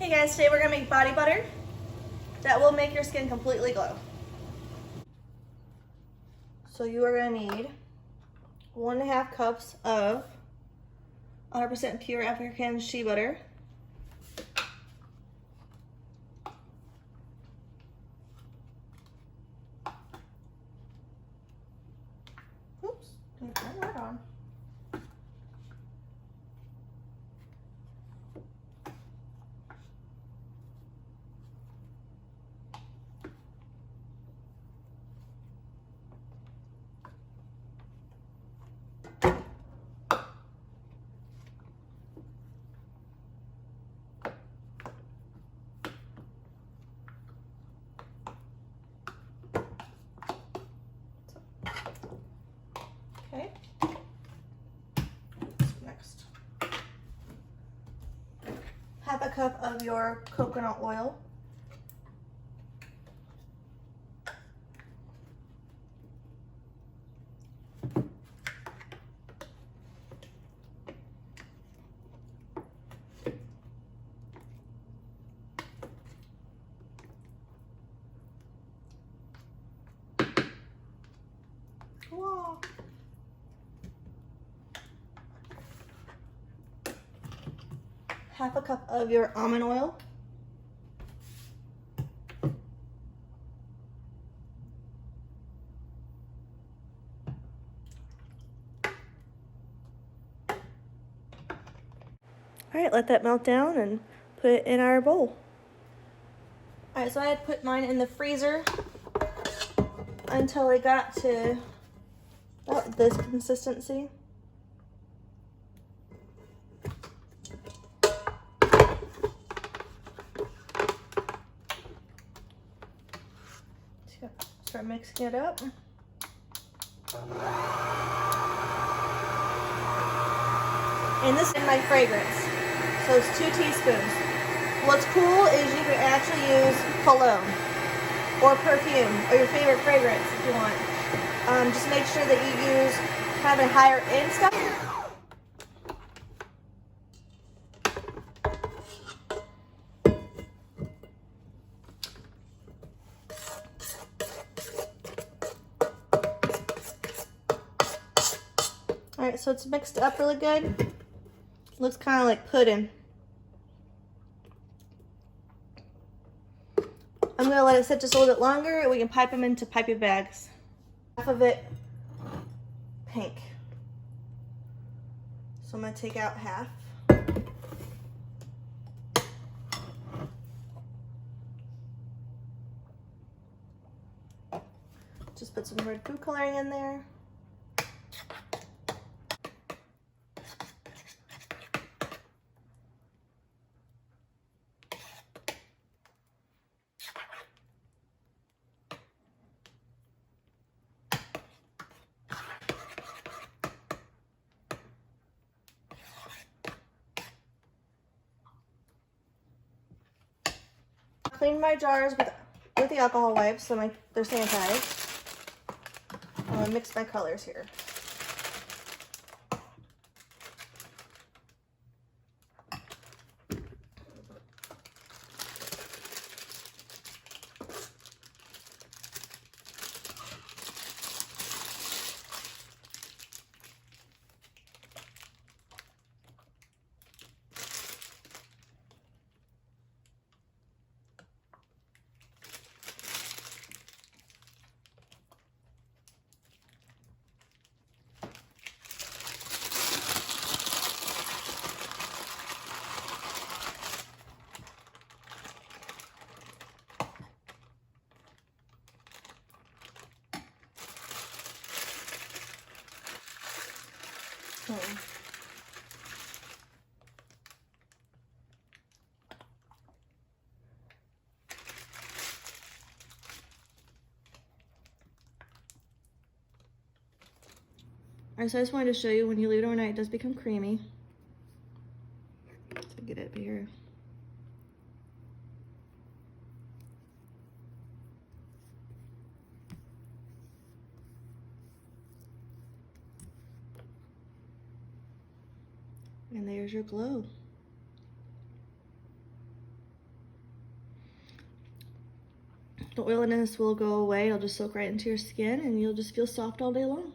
Hey guys, today we're gonna make body butter that will make your skin completely glow. So you are gonna need 1.5 cups of 100% pure African shea butter. Oops, didn't turn that on. Okay. Next. 1/2 cup of your coconut oil. Wow. 1/2 cup of your almond oil. All right, let that melt down and put it in our bowl. All right, so I had put mine in the freezer until it got to about this consistency. Start mixing it up. And this is my fragrance. So it's 2 teaspoons. What's cool is you can actually use cologne or perfume or your favorite fragrance if you want. Just make sure that you use kind of a higher end stuff. All right, so it's mixed up really good. Looks kind of like pudding. I'm gonna let it sit just a little bit longer and we can pipe them into piping bags. Half of it pink. So I'm gonna take out half. Just put some red food coloring in there. Clean my jars with the alcohol wipes so they're sanitized. I'm gonna mix my colors here. Alright, so I just wanted to show you when you leave it overnight, it does become creamy. So get it up here. And there's your glow. The oiliness will go away. It'll just soak right into your skin and you'll just feel soft all day long.